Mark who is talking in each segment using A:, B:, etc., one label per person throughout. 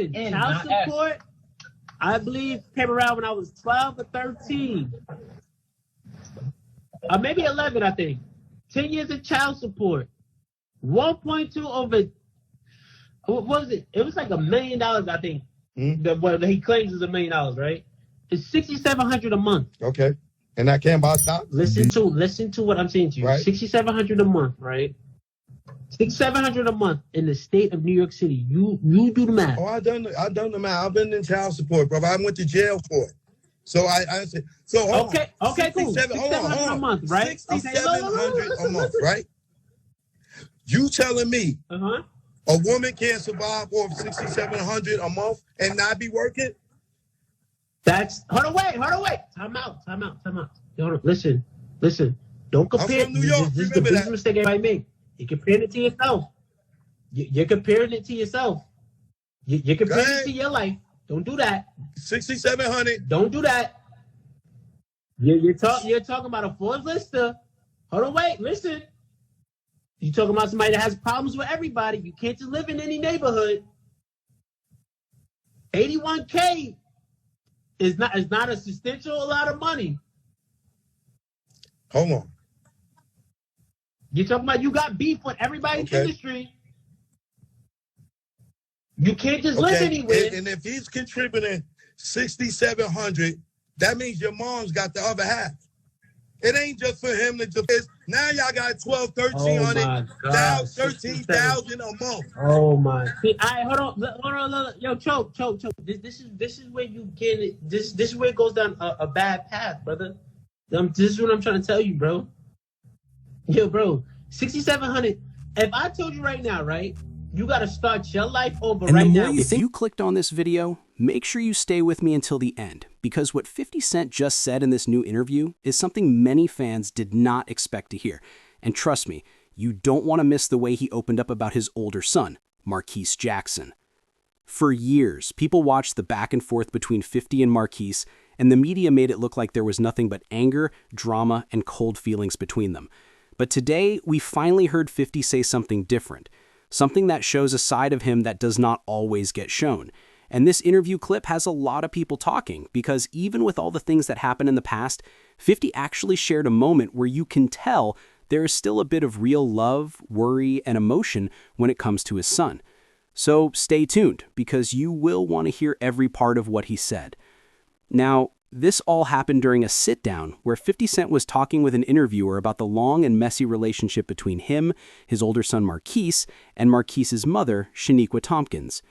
A: listen,
B: N,
A: child
B: not S.
A: support, I believe, came around when I was 12 or 13. Or maybe 11, I think. 10 years of child support. 1.2 over, what was it? It was like $1 million, I think. What he claims is $1 million, right? It's $6,700 a month.
C: Okay. And I can't buy stocks?
A: Listen to what I'm saying to you.
C: Right.
A: $6,700 a month, right? $6,700 a month in the state of New York City. You do the math.
C: Oh, I done the math. I've been in child support, bro. I went to jail for it. So I said, so hold on.
A: Okay, cool. $6,700 a month, right?
C: $6,700 a month, right? You telling me a woman can't survive off $6,700 a month and not be working?
A: That's hold on, wait. Time out. Hold on, listen. Don't compare.
C: I'm from New York.
A: This is the biggest mistake everybody make. You're comparing it to yourself. You're comparing it to yourself. You're comparing it to your life. Don't do that.
C: $6,700.
A: Don't do that. You're talking about a Forbes lister. Hold on, wait, listen. You're talking about somebody that has problems with everybody. You can't just live in any neighborhood. $81K is not a substantial lot of money.
C: Hold on.
A: You're talking about you got beef with everybody's industry. You can't just live anywhere.
C: And if he's contributing $6,700, that means your mom's got the other half. It ain't just for him to just. Now y'all got $1,200, $1,300, $13,000 a month.
A: Oh my! See, hold on. Yo, choke. This is where you get it. This is where it goes down a bad path, brother. This is what I'm trying to tell you, bro. Yo, bro, $6,700. If I told you right now, right, you got to start your life over right now.
D: If you clicked on this video, make sure you stay with me until the end, because what 50 Cent just said in this new interview is something many fans did not expect to hear. And trust me, you don't want to miss the way he opened up about his older son, Marquise Jackson. For years, people watched the back and forth between 50 and Marquise, and the media made it look like there was nothing but anger, drama, and cold feelings between them. But today, we finally heard 50 say something different, something that shows a side of him that does not always get shown. And this interview clip has a lot of people talking, because even with all the things that happened in the past, 50 actually shared a moment where you can tell there is still a bit of real love, worry, and emotion when it comes to his son. So stay tuned, because you will want to hear every part of what he said. Now, this all happened during a sit-down where 50 Cent was talking with an interviewer about the long and messy relationship between him, his older son Marquise, and Marquise's mother, Shaniqua Tompkins.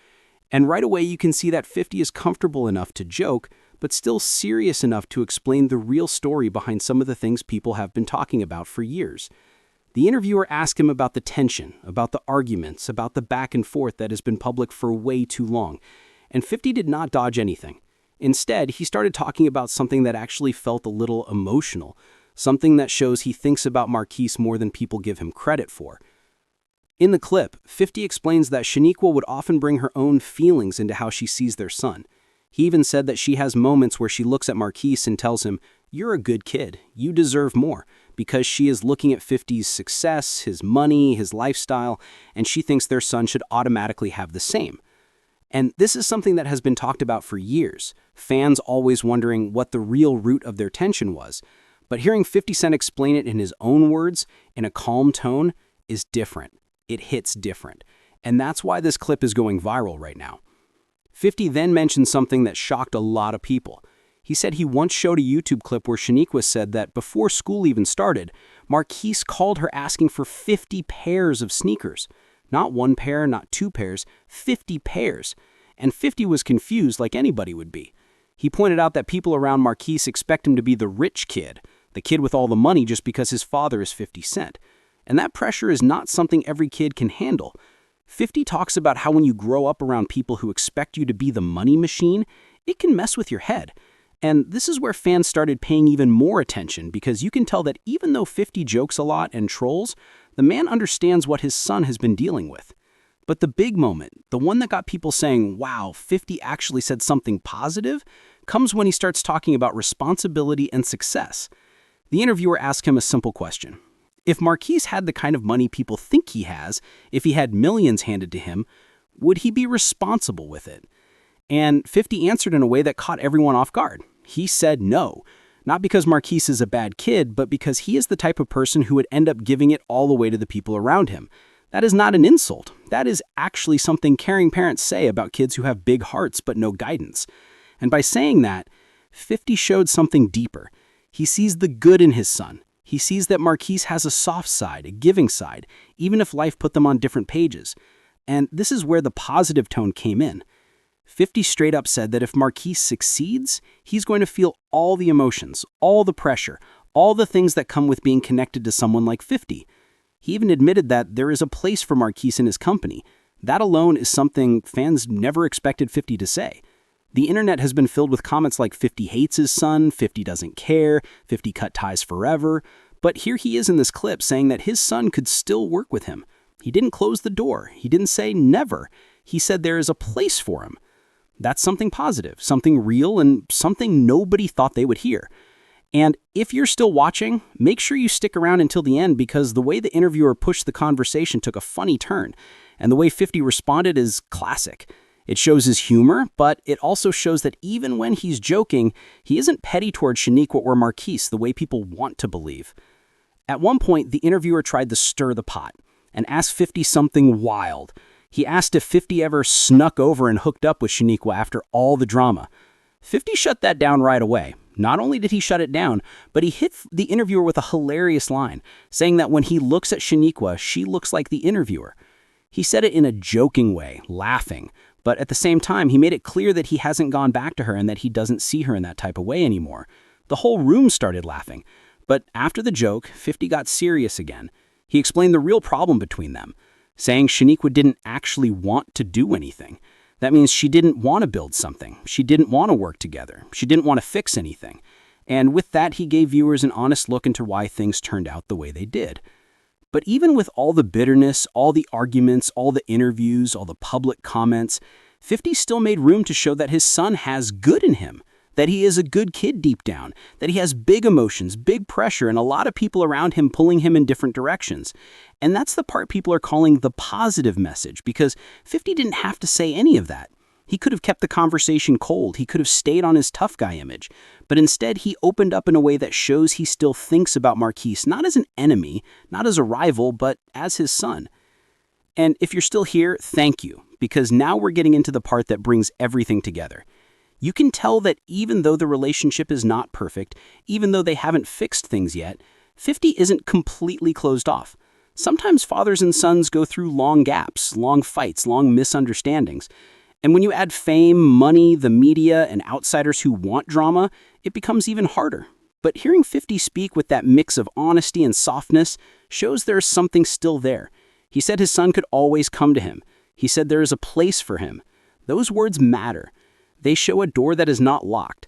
D: And right away you can see that 50 is comfortable enough to joke, but still serious enough to explain the real story behind some of the things people have been talking about for years. The interviewer asked him about the tension, about the arguments, about the back and forth that has been public for way too long. And 50 did not dodge anything. Instead, he started talking about something that actually felt a little emotional, something that shows he thinks about Marquise more than people give him credit for. In the clip, 50 explains that Shaniqua would often bring her own feelings into how she sees their son. He even said that she has moments where she looks at Marquise and tells him, "You're a good kid, you deserve more," because she is looking at 50's success, his money, his lifestyle, and she thinks their son should automatically have the same. And this is something that has been talked about for years, fans always wondering what the real root of their tension was. But hearing 50 Cent explain it in his own words, in a calm tone, is different. It hits different. And that's why this clip is going viral right now. 50 then mentioned something that shocked a lot of people. He said he once showed a YouTube clip where Shaniqua said that before school even started, Marquise called her asking for 50 pairs of sneakers. Not one pair, not two pairs, 50 pairs. And 50 was confused like anybody would be. He pointed out that people around Marquise expect him to be the rich kid, the kid with all the money just because his father is 50 Cent. And that pressure is not something every kid can handle. 50 talks about how when you grow up around people who expect you to be the money machine, it can mess with your head. And this is where fans started paying even more attention, because you can tell that even though 50 jokes a lot and trolls, the man understands what his son has been dealing with. But the big moment, the one that got people saying, wow, 50 actually said something positive, comes when he starts talking about responsibility and success. The interviewer asked him a simple question. If Marquise had the kind of money people think he has, if he had millions handed to him, Would he be responsible with it? And 50 answered in a way that caught everyone off guard. He said no. Not because Marquise is a bad kid, but because he is the type of person who would end up giving it all away to the people around him. That is not an insult. That is actually something caring parents say about kids who have big hearts but no guidance. And by saying that, 50 showed something deeper. He sees the good in his son. He sees that Marquise has a soft side, a giving side, even if life put them on different pages. And this is where the positive tone came in. 50 straight up said that if Marquise succeeds, he's going to feel all the emotions, all the pressure, all the things that come with being connected to someone like 50. He even admitted that there is a place for Marquise in his company. That alone is something fans never expected 50 to say. The internet has been filled with comments like 50 hates his son, 50 doesn't care, 50 cut ties forever. But here he is in this clip saying that his son could still work with him. He didn't close the door. He didn't say never. He said there is a place for him. That's something positive, something real, and something nobody thought they would hear. And if you're still watching, make sure you stick around until the end, because the way the interviewer pushed the conversation took a funny turn, and the way 50 responded is classic. It shows his humor, but it also shows that even when he's joking, he isn't petty toward Shaniqua or Marquise the way people want to believe. At one point, the interviewer tried to stir the pot and asked 50 something wild. He asked if 50 ever snuck over and hooked up with Shaniqua after all the drama. 50 shut that down right away. Not only did he shut it down, but he hit the interviewer with a hilarious line, saying that when he looks at Shaniqua, she looks like the interviewer. He said it in a joking way, laughing, but at the same time, he made it clear that he hasn't gone back to her and that he doesn't see her in that type of way anymore. The whole room started laughing, but after the joke, 50 got serious again. He explained the real problem between them, saying Shaniqua didn't actually want to do anything. That means she didn't want to build something. She didn't want to work together. She didn't want to fix anything. And with that, he gave viewers an honest look into why things turned out the way they did. But even with all the bitterness, all the arguments, all the interviews, all the public comments, 50 still made room to show that his son has good in him, that he is a good kid deep down, that he has big emotions, big pressure, and a lot of people around him pulling him in different directions. And that's the part people are calling the positive message, because 50 didn't have to say any of that. He could have kept the conversation cold. He could have stayed on his tough guy image. But instead, he opened up in a way that shows he still thinks about Marquise, not as an enemy, not as a rival, but as his son. And if you're still here, thank you, because now we're getting into the part that brings everything together. You can tell that even though the relationship is not perfect, even though they haven't fixed things yet, 50 isn't completely closed off. Sometimes fathers and sons go through long gaps, long fights, long misunderstandings. And when you add fame, money, the media, and outsiders who want drama, it becomes even harder. But hearing 50 speak with that mix of honesty and softness shows there's something still there. He said his son could always come to him. He said there is a place for him. Those words matter. They show a door that is not locked.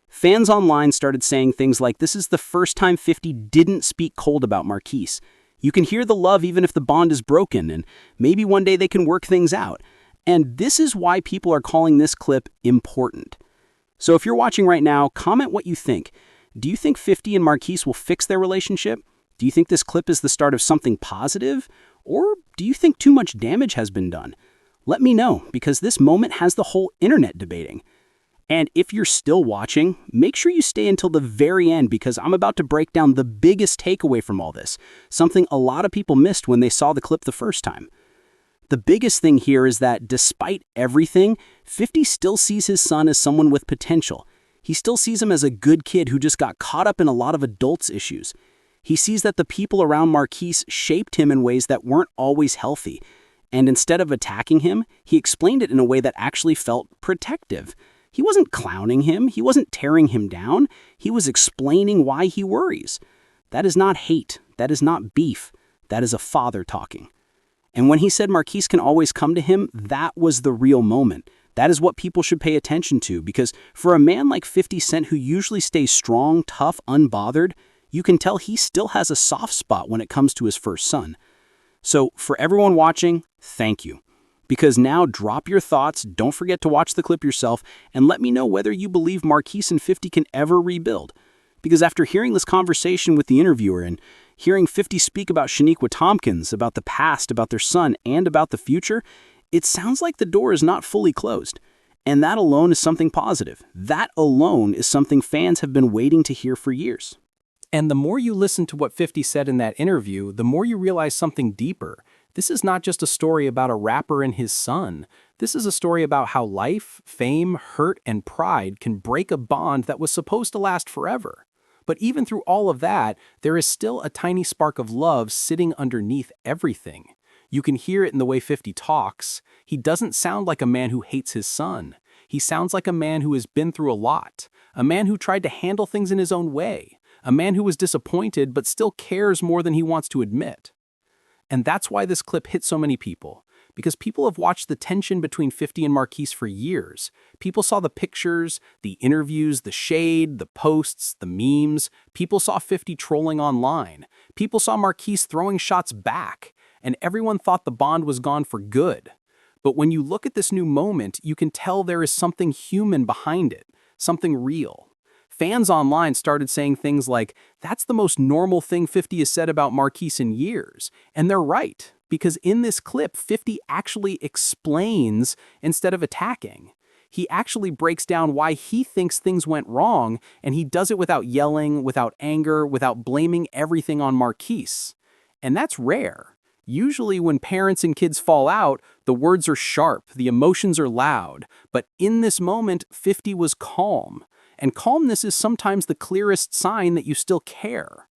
D: Fans online started saying things like, this is the first time 50 didn't speak cold about Marquise. You can hear the love even if the bond is broken, and maybe one day they can work things out. And this is why people are calling this clip important. So if you're watching right now, comment what you think. Do you think 50 and Marquise will fix their relationship? Do you think this clip is the start of something positive? Or do you think too much damage has been done? Let me know, because this moment has the whole internet debating. And if you're still watching, make sure you stay until the very end, because I'm about to break down the biggest takeaway from all this, something a lot of people missed when they saw the clip the first time. The biggest thing here is that despite everything, 50 still sees his son as someone with potential. He still sees him as a good kid who just got caught up in a lot of adults' issues. He sees that the people around Marquise shaped him in ways that weren't always healthy. And instead of attacking him, he explained it in a way that actually felt protective. He wasn't clowning him. He wasn't tearing him down. He was explaining why he worries. That is not hate. That is not beef. That is a father talking. And when he said Marquise can always come to him, that was the real moment. That is what people should pay attention to, because for a man like 50 Cent, who usually stays strong, tough, unbothered, you can tell he still has a soft spot when it comes to his first son. So for everyone watching, thank you. Because now drop your thoughts, don't forget to watch the clip yourself, and let me know whether you believe Marquise and 50 can ever rebuild. Because after hearing this conversation with the interviewer and hearing 50 speak about Shaniqua Tompkins, about the past, about their son, and about the future, It sounds like the door is not fully closed. And that alone is something positive. That alone is something fans have been waiting to hear for years. And the more you listen to what 50 said in that interview, the more you realize something deeper. This is not just a story about a rapper and his son. This is a story about how life, fame, hurt, and pride can break a bond that was supposed to last forever. But even through all of that, there is still a tiny spark of love sitting underneath everything. You can hear it in the way 50 talks. He doesn't sound like a man who hates his son. He sounds like a man who has been through a lot, a man who tried to handle things in his own way, a man who was disappointed but still cares more than he wants to admit. And that's why this clip hit so many people, because people have watched the tension between 50 and Marquise for years. People saw the pictures, the interviews, the shade, the posts, the memes. People saw 50 trolling online. People saw Marquise throwing shots back, and everyone thought the bond was gone for good. But when you look at this new moment, you can tell there is something human behind it, something real. Fans online started saying things like, "That's the most normal thing 50 has said about Marquise in years." And they're right, because in this clip, 50 actually explains instead of attacking. He actually breaks down why he thinks things went wrong, and he does it without yelling, without anger, without blaming everything on Marquise. And that's rare. Usually when parents and kids fall out, the words are sharp, the emotions are loud. But in this moment, 50 was calm. And calmness is sometimes the clearest sign that you still care.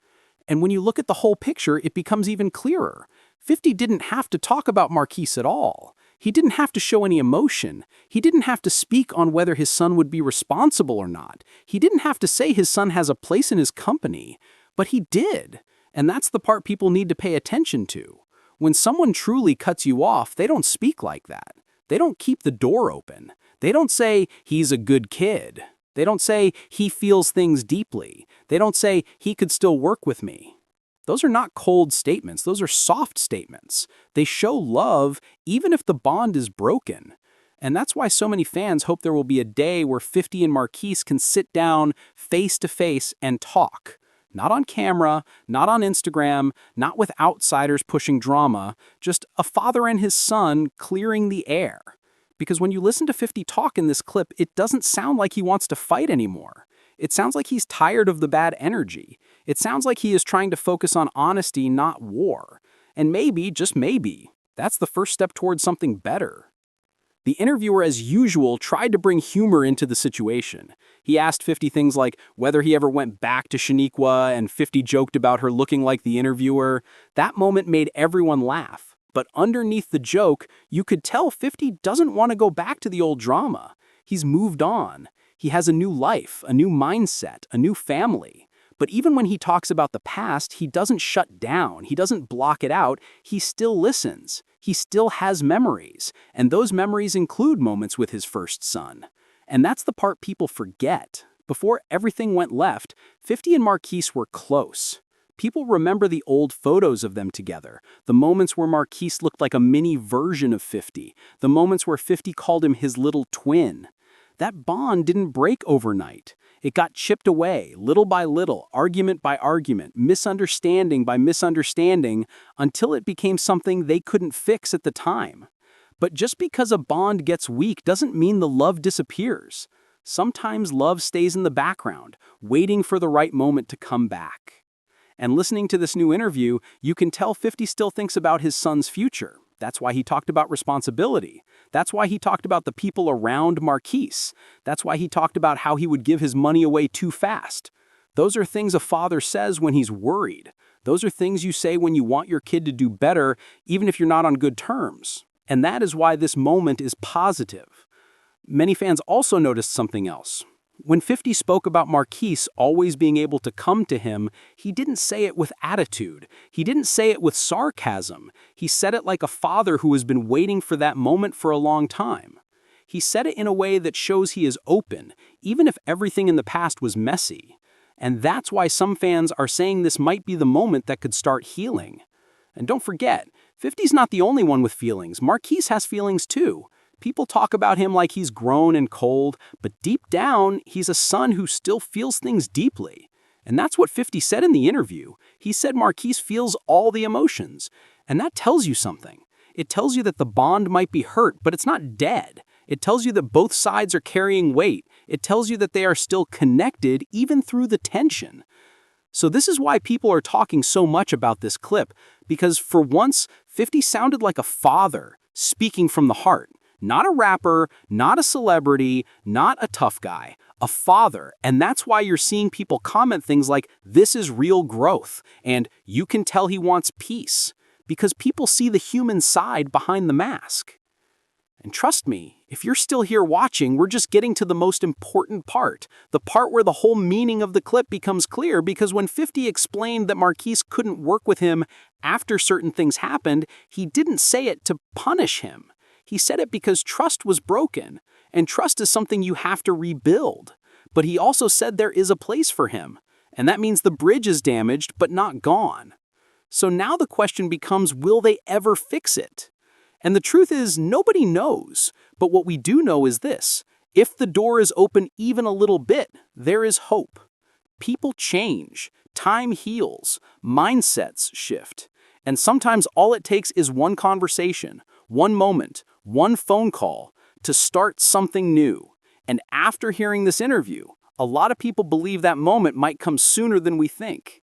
D: And when you look at the whole picture, it becomes even clearer. 50 didn't have to talk about Marquise at all. He didn't have to show any emotion. He didn't have to speak on whether his son would be responsible or not. He didn't have to say his son has a place in his company. But he did. And that's the part people need to pay attention to. When someone truly cuts you off, they don't speak like that. They don't keep the door open. They don't say, "He's a good kid." They don't say, "He feels things deeply." They don't say, "He could still work with me." Those are not cold statements. Those are soft statements. They show love even if the bond is broken. And that's why so many fans hope there will be a day where 50 and Marquise can sit down face to face and talk. Not on camera, not on Instagram, not with outsiders pushing drama, just a father and his son clearing the air. Because when you listen to 50 talk in this clip, it doesn't sound like he wants to fight anymore. It sounds like he's tired of the bad energy. It sounds like he is trying to focus on honesty, not war. And maybe, just maybe, that's the first step towards something better. The interviewer, as usual, tried to bring humor into the situation. He asked 50 things like whether he ever went back to Shaniqua, and 50 joked about her looking like the interviewer. That moment made everyone laugh. But underneath the joke, you could tell 50 doesn't want to go back to the old drama. He's moved on. He has a new life, a new mindset, a new family. But even when he talks about the past, he doesn't shut down. He doesn't block it out. He still listens. He still has memories. And those memories include moments with his first son. And that's the part people forget. Before everything went left, 50 and Marquise were close. People remember the old photos of them together, the moments where Marquise looked like a mini version of 50, the moments where 50 called him his little twin. That bond didn't break overnight. It got chipped away, little by little, argument by argument, misunderstanding by misunderstanding, until it became something they couldn't fix at the time. But just because a bond gets weak doesn't mean the love disappears. Sometimes love stays in the background, waiting for the right moment to come back. And listening to this new interview, you can tell 50 still thinks about his son's future. That's why he talked about responsibility. That's why he talked about the people around Marquise. That's why he talked about how he would give his money away too fast. Those are things a father says when he's worried. Those are things you say when you want your kid to do better, even if you're not on good terms. And that is why this moment is positive. Many fans also noticed something else. When 50 spoke about Marquise always being able to come to him, he didn't say it with attitude. He didn't say it with sarcasm. He said it like a father who has been waiting for that moment for a long time. He said it in a way that shows he is open, even if everything in the past was messy. And that's why some fans are saying this might be the moment that could start healing. And don't forget, 50's not the only one with feelings. Marquise has feelings too. People talk about him like he's grown and cold, but deep down, he's a son who still feels things deeply. And that's what 50 said in the interview. He said Marquise feels all the emotions. And that tells you something. It tells you that the bond might be hurt, but it's not dead. It tells you that both sides are carrying weight. It tells you that they are still connected even through the tension. So this is why people are talking so much about this clip, because for once, 50 sounded like a father speaking from the heart. Not a rapper, not a celebrity, not a tough guy, a father. And that's why you're seeing people comment things like, "This is real growth," and "You can tell he wants peace," because people see the human side behind the mask. And trust me, if you're still here watching, we're just getting to the most important part, the part where the whole meaning of the clip becomes clear, because when 50 explained that Marquise couldn't work with him after certain things happened, he didn't say it to punish him. He said it because trust was broken, and trust is something you have to rebuild. But he also said there is a place for him, and that means the bridge is damaged but not gone. So now the question becomes, will they ever fix it? And the truth is, nobody knows. But what we do know is this: if the door is open even a little bit, there is hope. People change, time heals, mindsets shift. And sometimes all it takes is one conversation, one moment, one phone call to start something new. And after hearing this interview, a lot of people believe that moment might come sooner than we think.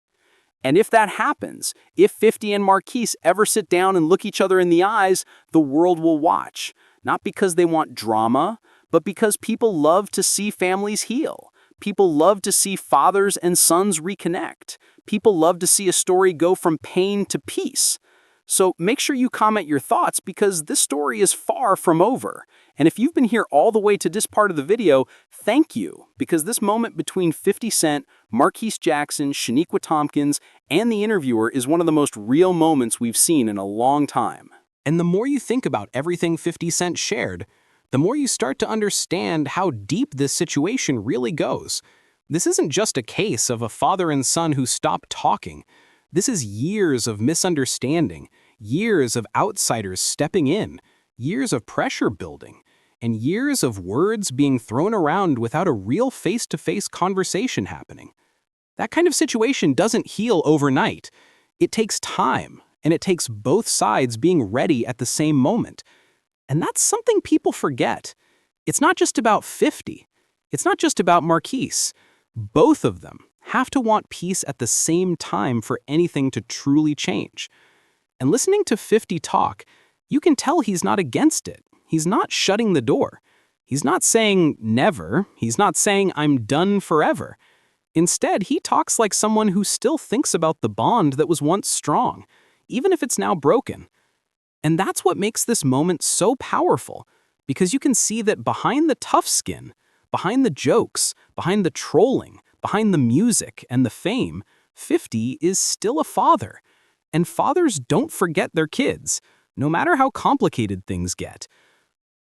D: And if that happens, if 50 and Marquise ever sit down and look each other in the eyes, the world will watch. Not because they want drama, but because people love to see families heal. People love to see fathers and sons reconnect. People love to see a story go from pain to peace. So make sure you comment your thoughts, because this story is far from over. And if you've been here all the way to this part of the video, thank you, because this moment between 50 Cent, Marquise Jackson, Shaniqua Tompkins, and the interviewer is one of the most real moments we've seen in a long time. And the more you think about everything 50 Cent shared, the more you start to understand how deep this situation really goes. This isn't just a case of a father and son who stopped talking. This is years of misunderstanding, years of outsiders stepping in, years of pressure building, and years of words being thrown around without a real face-to-face conversation happening. That kind of situation doesn't heal overnight. It takes time, and it takes both sides being ready at the same moment. And that's something people forget. It's not just about 50. It's not just about Marquise. Both of them have to want peace at the same time for anything to truly change. And listening to 50 talk, you can tell he's not against it. He's not shutting the door. He's not saying never. He's not saying I'm done forever. Instead, he talks like someone who still thinks about the bond that was once strong, even if it's now broken. And that's what makes this moment so powerful, because you can see that behind the tough skin, behind the jokes, behind the trolling, behind the music and the fame, 50 is still a father. And fathers don't forget their kids, no matter how complicated things get.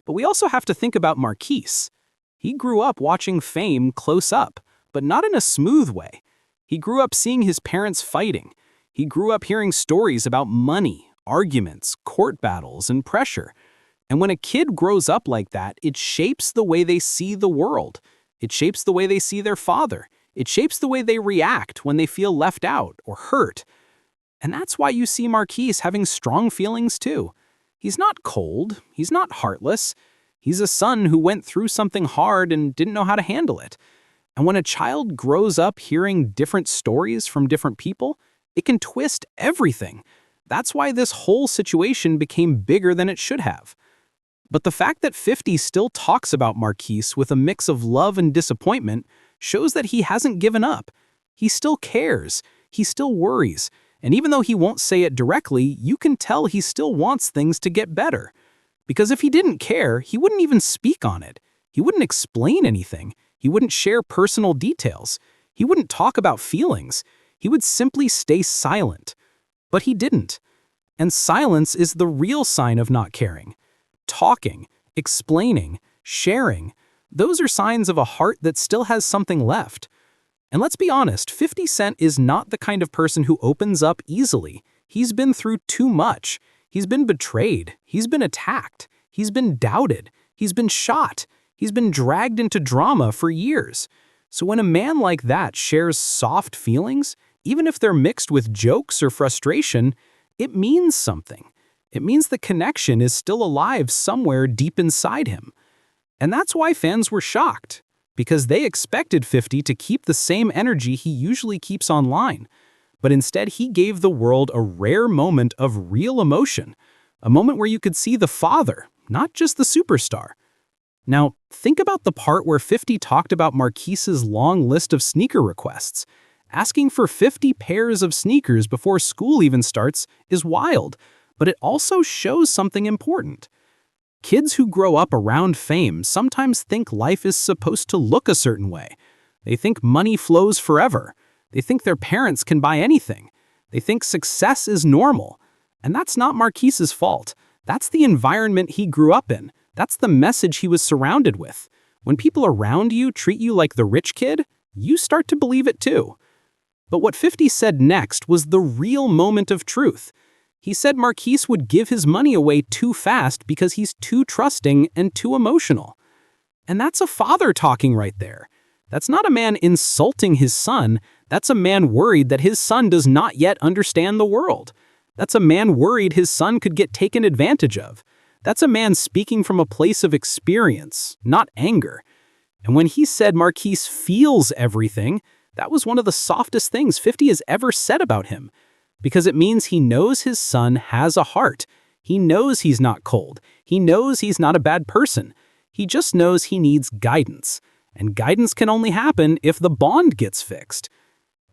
D: But we also have to think about Marquise. He grew up watching fame close up, but not in a smooth way. He grew up seeing his parents fighting. He grew up hearing stories about money, arguments, court battles, and pressure. And when a kid grows up like that, it shapes the way they see the world. It shapes the way they see their father. It shapes the way they react when they feel left out or hurt. And that's why you see Marquise having strong feelings too. He's not cold. He's not heartless. He's a son who went through something hard and didn't know how to handle it. And when a child grows up hearing different stories from different people, it can twist everything. That's why this whole situation became bigger than it should have. But the fact that 50 still talks about Marquise with a mix of love and disappointment shows that he hasn't given up. He still cares. He still worries. And even though he won't say it directly, you can tell he still wants things to get better. Because if he didn't care, he wouldn't even speak on it. He wouldn't explain anything. He wouldn't share personal details. He wouldn't talk about feelings. He would simply stay silent. But he didn't. And silence is the real sign of not caring. Talking, explaining, sharing, those are signs of a heart that still has something left. And let's be honest, 50 Cent is not the kind of person who opens up easily. He's been through too much. He's been betrayed. He's been attacked. He's been doubted. He's been shot. He's been dragged into drama for years. So when a man like that shares soft feelings, even if they're mixed with jokes or frustration, it means something. It means the connection is still alive somewhere deep inside him. And that's why fans were shocked, because they expected 50 to keep the same energy he usually keeps online. But instead, he gave the world a rare moment of real emotion, a moment where you could see the father, not just the superstar. Now, think about the part where 50 talked about Marquise's long list of sneaker requests. Asking for 50 pairs of sneakers before school even starts is wild, but it also shows something important. Kids who grow up around fame sometimes think life is supposed to look a certain way. They think money flows forever. They think their parents can buy anything. They think success is normal. And that's not Marquise's fault. That's the environment he grew up in. That's the message he was surrounded with. When people around you treat you like the rich kid, you start to believe it too. But what 50 said next was the real moment of truth. He said Marquise would give his money away too fast because he's too trusting and too emotional. And that's a father talking right there. That's not a man insulting his son. That's a man worried that his son does not yet understand the world. That's a man worried his son could get taken advantage of. That's a man speaking from a place of experience, not anger. And when he said Marquise feels everything, that was one of the softest things 50 has ever said about him. Because it means he knows his son has a heart. He knows he's not cold. He knows he's not a bad person. He just knows he needs guidance. And guidance can only happen if the bond gets fixed.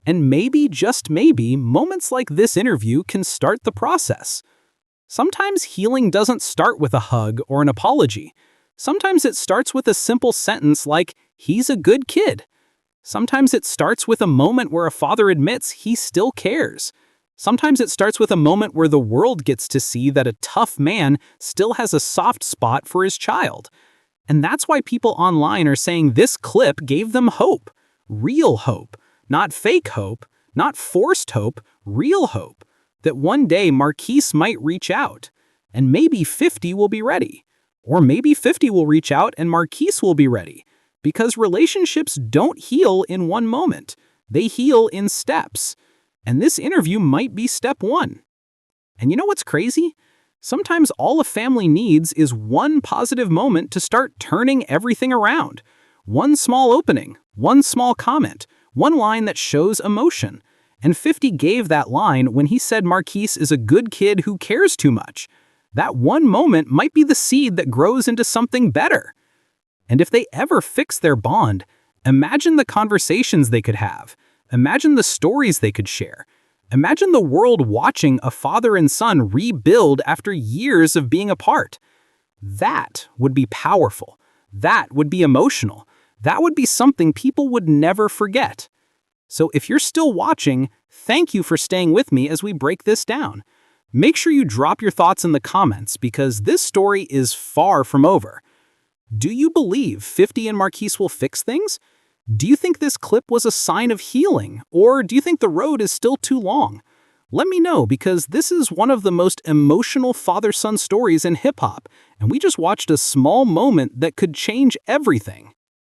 D: And maybe, just maybe, moments like this interview can start the process. Sometimes healing doesn't start with a hug or an apology. Sometimes it starts with a simple sentence like, "He's a good kid." Sometimes it starts with a moment where a father admits he still cares. Sometimes it starts with a moment where the world gets to see that a tough man still has a soft spot for his child. And that's why people online are saying this clip gave them hope. Real hope. Not fake hope. Not forced hope. Real hope. That one day Marquise might reach out. And maybe 50 will be ready. Or maybe 50 will reach out and Marquise will be ready. Because relationships don't heal in one moment. They heal in steps. And this interview might be step one. And you know what's crazy? Sometimes all a family needs is one positive moment to start turning everything around. One small opening, one small comment, one line that shows emotion. And 50 gave that line when he said Marquise is a good kid who cares too much. That one moment might be the seed that grows into something better. And if they ever fix their bond, imagine the conversations they could have. Imagine the stories they could share. Imagine the world watching a father and son rebuild after years of being apart. That would be powerful. That would be emotional. That would be something people would never forget. So if you're still watching, thank you for staying with me as we break this down. Make sure you drop your thoughts in the comments because this story is far from over. Do you believe 50 and Marquise will fix things? Do you think this clip was a sign of healing, or do you think the road is still too long? Let me know because this is one of the most emotional father-son stories in hip-hop, and we just watched a small moment that could change everything.